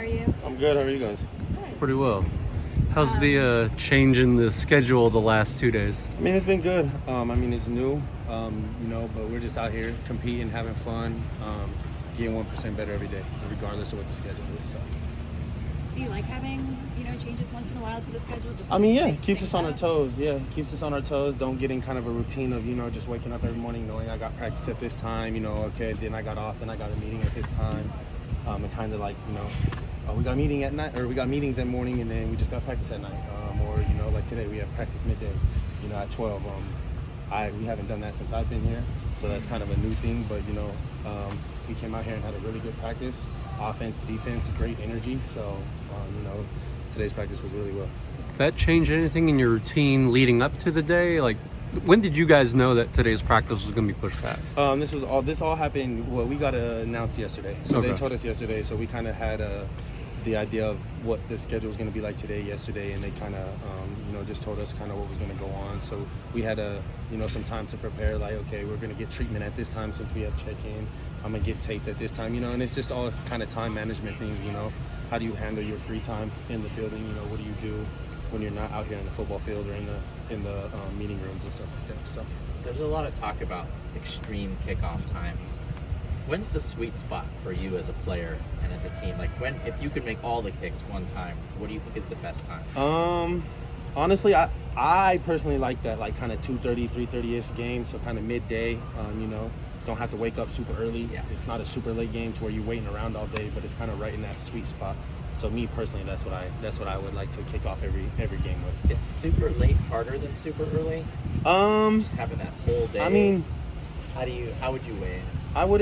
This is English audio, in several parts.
are you? I'm good. How are you guys? Good. Pretty well. How's the change in the schedule the last 2 days? I mean, it's been good. I mean, it's new, but we're just out here competing, having fun, getting 1% better every day, regardless of what the schedule is. So. Do you like having, changes once in a while to the schedule? Just It keeps us on our toes. Yeah, it keeps us on our toes. Don't get in kind of a routine of, just waking up every morning knowing I got practice at this time, okay, then I got off, then I got a meeting at this time. And kind of like, we got a meeting at night, or we got meetings at morning, and then we just got practice at night. Or, like today we have practice midday, at 12. We haven't done that since I've been here, so that's kind of a new thing. But, we came out here and had a really good practice. Offense, defense, great energy. So, today's practice was really well. That change anything in your routine leading up to the day? Like, when did you guys know that today's practice was going to be pushed back? This all happened. Well, we got announced yesterday, so Okay. They told us yesterday. So we kind of had the idea of what the schedule was going to be like today, yesterday, and they kind of just told us kind of what was going to go on. So we had some time to prepare. Like, okay, we're going to get treatment at this time since we have check-in. I'm going to get taped at this time, and it's just all kind of time management things. How do you handle your free time in the building? What do you do when you're not out here in the football field or in the meeting rooms and stuff like that. So there's a lot of talk about extreme kickoff times. When's the sweet spot for you as a player and as a team? Like, if you could make all the kicks one time, what do you think is the best time? Honestly, I personally like that, like kind of 2:30, 3:30-ish game, so kind of midday. Don't have to wake up super early. Yeah. It's not a super late game to where you're waiting around all day, but it's kind of right in that sweet spot. So me personally, that's what I would like to kick off every game with. Is super late harder than super early? Just having that whole day. I mean, how would you weigh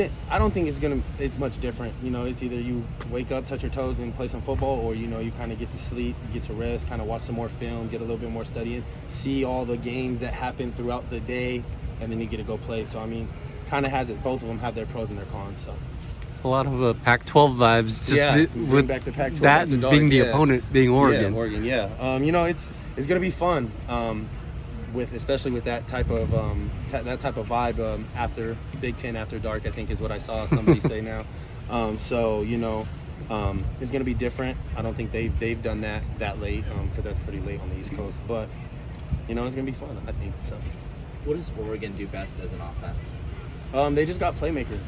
it? I don't think it's much different. It's either you wake up, touch your toes, and play some football, or you kind of get to sleep, get to rest, kind of watch some more film, get a little bit more studying, see all the games that happen throughout the day, and then you get to go play. So I mean, kind of has it. Both of them have their pros and their cons. So. A lot of Pac-12 vibes. Just bring back the Pac-12. That being the opponent being Oregon. Yeah, Oregon. Yeah. It's gonna be fun. Especially with that type of vibe after Big Ten after dark, I think is what I saw somebody say now. It's gonna be different. I don't think they've done that late because that's pretty late on the East Coast. But it's gonna be fun, I think. So. What does Oregon do best as an offense? They just got playmakers.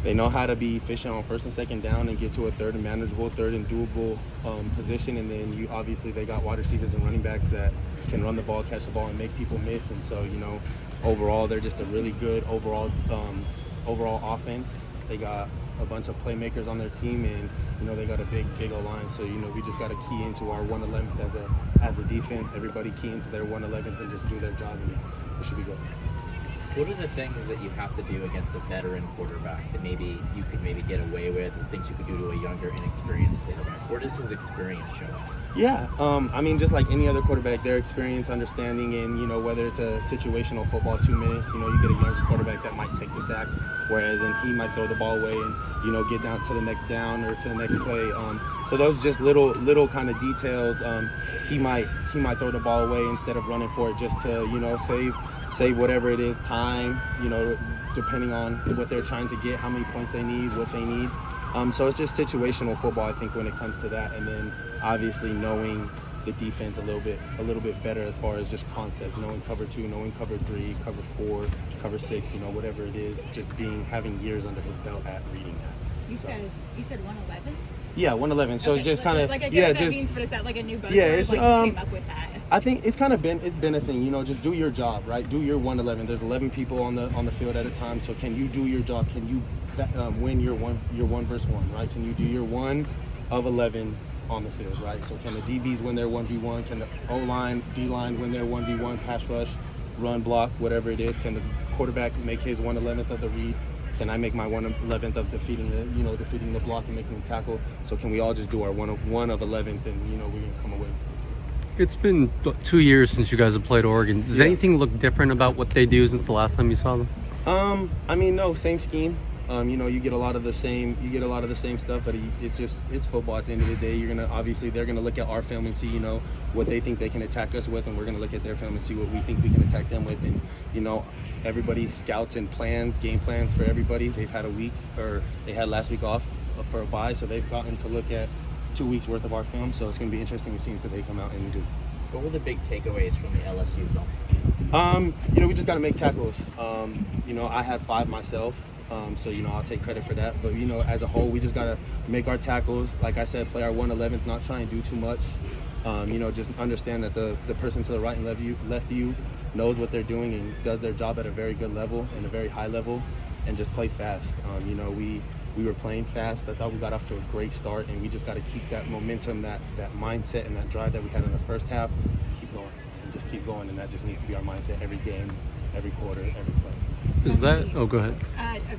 They know how to be efficient on first and second down and get to a third and manageable, third and doable position. And then obviously they got wide receivers and running backs that can run the ball, catch the ball, and make people miss. And so, overall, they're just a really good overall offense. They got a bunch of playmakers on their team, and they got a big O-line. So we just got to key into our 111th as a defense. Everybody key into their 111th and just do their job, and it should be good. What are the things that you have to do against a veteran quarterback that maybe you could get away with, or things you could do to a younger, inexperienced quarterback? Where does his experience show up? Yeah, just like any other quarterback, their experience, understanding, and whether it's a situational football, 2 minutes, you get a younger quarterback that might take the sack, and he might throw the ball away and get down to the next down or to the next play. So those just little kind of details. He might throw the ball away instead of running for it just to save whatever it is, time, depending on what they're trying to get, how many points they need, what they need. So it's just situational football, I think, when it comes to that. And then obviously knowing the defense a little bit better as far as just concepts, knowing cover 2, knowing cover 3, cover 4, cover 6, whatever it is, just having years under his belt at reading that. You said 111? Yeah, 111. So okay, it's just like, kind of what that means, but is that like a new buzzword? Yeah, it's you came up with that? I think it's been a thing. Just do your job, right? Do your 111. There's 11 people on the field at a time. So can you do your job? Can you win your 1 versus 1, right? Can you do your 1 of 11 on the field, right? So can the DBs win their 1v1? Can the O-line, D-line win their 1v1, pass rush, run, block, whatever it is? Can the quarterback make his 1/11th of the read? Can I make my 1/11th of defeating the block and making the tackle? So can we all just do our 1 of 11th, and we're gonna come away? It's been 2 years since you guys have played Oregon. Does anything look different about what they do since the last time you saw them? No, same scheme. You get a lot of the same stuff, but it's football at the end of the day. They're gonna look at our film and see, what they think they can attack us with, and we're gonna look at their film and see what we think we can attack them with. And, everybody scouts and game plans for everybody. They've had a week, or they had last week off, for a bye, so they've gotten to look at 2 weeks worth of our film. So it's going to be interesting to see what they come out and do. What were the big takeaways from the LSU film? We just got to make tackles. I had 5 myself, so I'll take credit for that. But as a whole, we just got to make our tackles. Like I said, play our 111th, not try and do too much. Just understand that the person to the right and left of you knows what they're doing and does their job at a very good level and a very high level, and just play fast. We were playing fast. I thought we got off to a great start, and we just got to keep that momentum, that mindset, and that drive that we had in the first half. Keep going and just keep going, and that just needs to be our mindset every game, every quarter, every play. Is that? Oh, go ahead.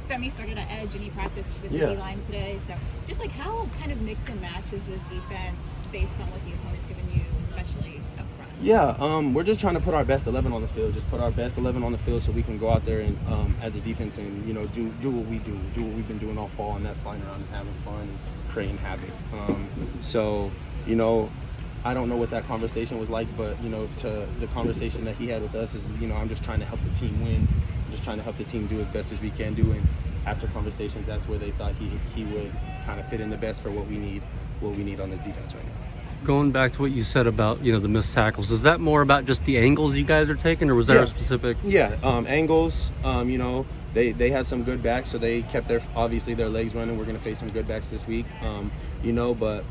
Femi started at edge and he practiced with the D-line today. So just like how kind of mix and match is this defense based on what the opponent's given you, especially up front? Yeah, we're just trying to put our best 11 on the field. Just put our best 11 on the field so we can go out there and as a defense and do what we do what we've been doing all fall, and that's flying around and having fun and creating havoc. I don't know what that conversation was like, but to the conversation that he had with us is I'm just trying to help the team win. I'm just trying to help the team do as best as we can do, and after conversations, that's where they thought he would kind of fit in the best for what we need on this defense right now. Going back to what you said about the missed tackles, is that more about just the angles you guys are taking, or was there a specific? Yeah, angles. They had some good backs, so they kept their legs running. We're gonna face some good backs this week. But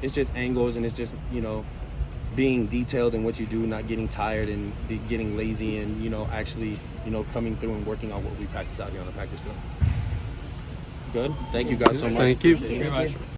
it's just angles, and it's just being detailed in what you do, not getting tired and getting lazy, and actually coming through and working on what we practice out here on the practice field. Good. Thank you guys so much. Thank you. Thank you very much.